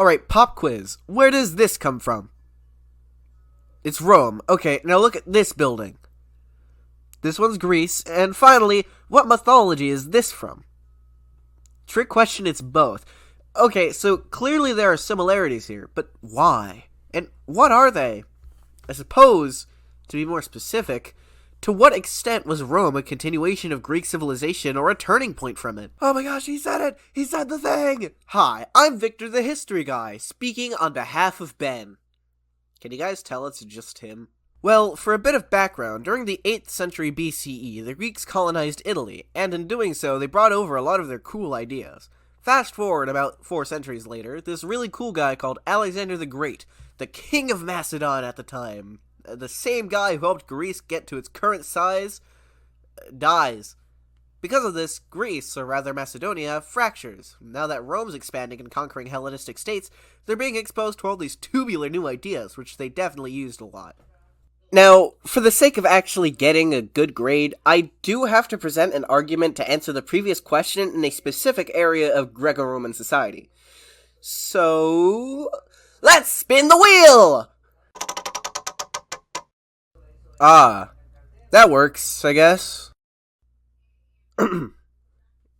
Alright, pop quiz. Where does this come from? It's Rome. Okay, now look at this building. This one's Greece. And finally, what mythology is this from? Trick question, it's both. Okay, so clearly there are similarities here, but why? And what are they? I suppose, to be more specific, to what extent was Rome a continuation of Greek civilization or a turning point from it? Oh my gosh, he said it! He said the thing! Hi, I'm Victor the History Guy, speaking on behalf of Ben. Can you guys tell it's just him? Well, for a bit of background, during the 8th century BCE, the Greeks colonized Italy, and in doing so, they brought over a lot of their cool ideas. Fast forward about 4 centuries later, this really cool guy called Alexander the Great, the king of Macedon at the time, the same guy who helped Greece get to its current size, dies. Because of this, Greece, or rather Macedonia, fractures. Now that Rome's expanding and conquering Hellenistic states, they're being exposed to all these tubular new ideas, which they definitely used a lot. Now, for the sake of actually getting a good grade, I do have to present an argument to answer the previous question in a specific area of Greco-Roman society. So, let's spin the wheel! Ah, that works, I guess.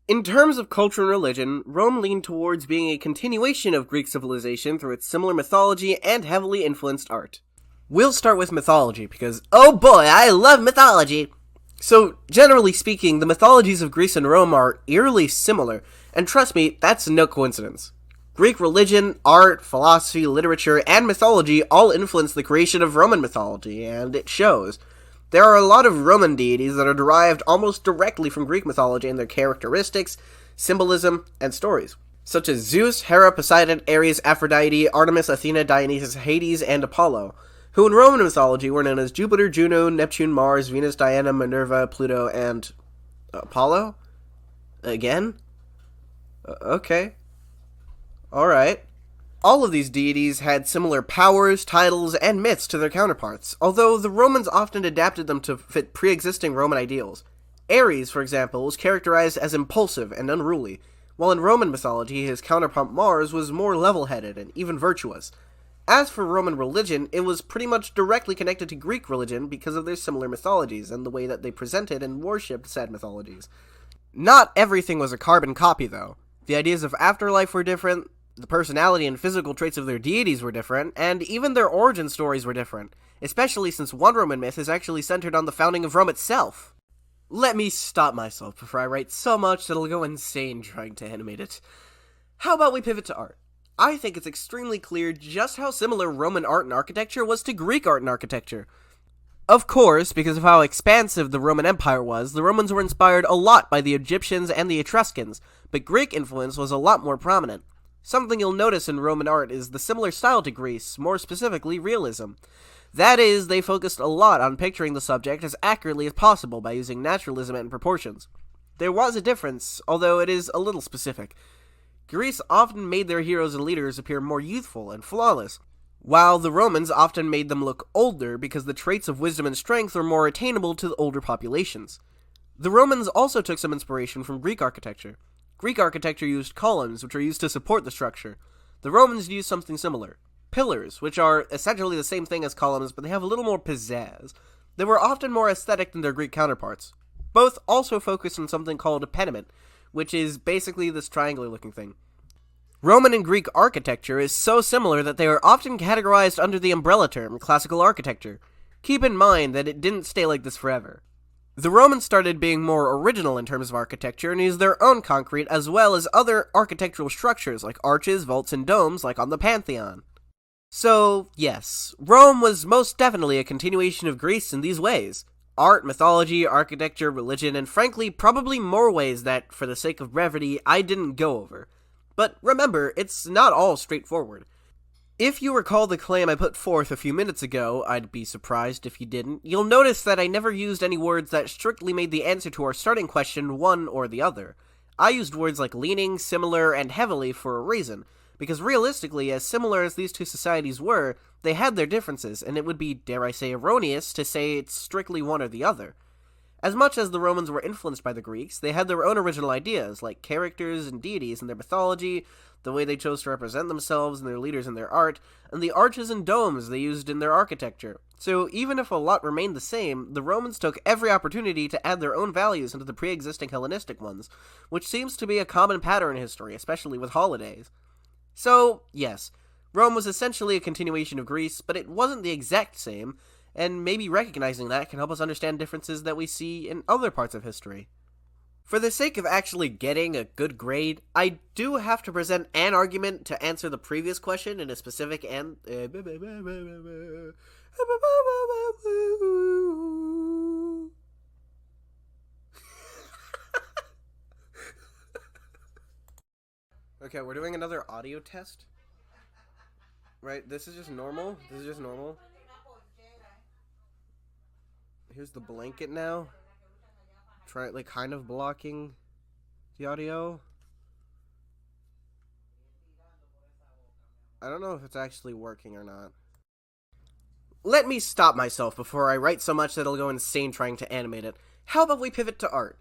In terms of culture and religion, Rome leaned towards being a continuation of Greek civilization through its similar mythology and heavily influenced art. We'll start with mythology, because, oh boy, I love mythology! So, generally speaking, the mythologies of Greece and Rome are eerily similar, and trust me, that's no coincidence. Greek religion, art, philosophy, literature, and mythology all influence the creation of Roman mythology, and it shows. There are a lot of Roman deities that are derived almost directly from Greek mythology in their characteristics, symbolism, and stories, such as Zeus, Hera, Poseidon, Ares, Aphrodite, Artemis, Athena, Dionysus, Hades, and Apollo, who in Roman mythology were known as Jupiter, Juno, Neptune, Mars, Venus, Diana, Minerva, Pluto, and Apollo? Again? Okay. Alright. All of these deities had similar powers, titles, and myths to their counterparts, although the Romans often adapted them to fit pre-existing Roman ideals. Ares, for example, was characterized as impulsive and unruly, while in Roman mythology his counterpart Mars was more level-headed and even virtuous. As for Roman religion, it was pretty much directly connected to Greek religion because of their similar mythologies and the way that they presented and worshipped said mythologies. Not everything was a carbon copy, though. The ideas of afterlife were different, the personality and physical traits of their deities were different, and even their origin stories were different, especially since one Roman myth is actually centered on the founding of Rome itself. Let me stop myself before I write so much that I'll go insane trying to animate it. How about we pivot to art? I think it's extremely clear just how similar Roman art and architecture was to Greek art and architecture. Of course, because of how expansive the Roman Empire was, the Romans were inspired a lot by the Egyptians and the Etruscans, but Greek influence was a lot more prominent. Something you'll notice in Roman art is the similar style to Greece, more specifically realism. That is, they focused a lot on picturing the subject as accurately as possible by using naturalism and proportions. There was a difference, although it is a little specific. Greece often made their heroes and leaders appear more youthful and flawless, while the Romans often made them look older because the traits of wisdom and strength were more attainable to the older populations. The Romans also took some inspiration from Greek architecture. Greek architecture used columns, which are used to support the structure. The Romans used something similar. Pillars, which are essentially the same thing as columns, but they have a little more pizzazz. They were often more aesthetic than their Greek counterparts. Both also focused on something called a pediment, which is basically this triangular-looking thing. Roman and Greek architecture is so similar that they are often categorized under the umbrella term, classical architecture. Keep in mind that it didn't stay like this forever. The Romans started being more original in terms of architecture and used their own concrete as well as other architectural structures like arches, vaults, and domes like on the Pantheon. So, yes, Rome was most definitely a continuation of Greece in these ways. Art, mythology, architecture, religion, and frankly, probably more ways that, for the sake of brevity, I didn't go over. But remember, it's not all straightforward. If you recall the claim I put forth a few minutes ago, I'd be surprised if you didn't, you'll notice that I never used any words that strictly made the answer to our starting question one or the other. I used words like leaning, similar, and heavily for a reason, because realistically, as similar as these two societies were, they had their differences, and it would be, dare I say, erroneous to say it's strictly one or the other. As much as the Romans were influenced by the Greeks, they had their own original ideas, like characters and deities in their mythology, the way they chose to represent themselves and their leaders in their art, and the arches and domes they used in their architecture. So even if a lot remained the same, the Romans took every opportunity to add their own values into the pre-existing Hellenistic ones, which seems to be a common pattern in history, especially with holidays. So, yes, Rome was essentially a continuation of Greece, but it wasn't the exact same, and maybe recognizing that can help us understand differences that we see in other parts of history. For the sake of actually getting a good grade, I do have to present an argument to answer the previous question in a specific and... Okay, we're doing another audio test. Right, this is just normal. Here's the blanket now. Try like kind of blocking the audio. I don't know if it's actually working or not. Let me stop myself before I write so much that I'll go insane trying to animate it. How about we pivot to art?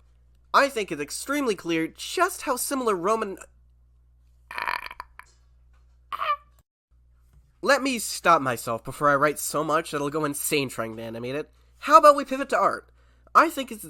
I think it's extremely clear just how similar Roman... Let me stop myself before I write so much that I'll go insane trying to animate it. How about we pivot to art? I think it's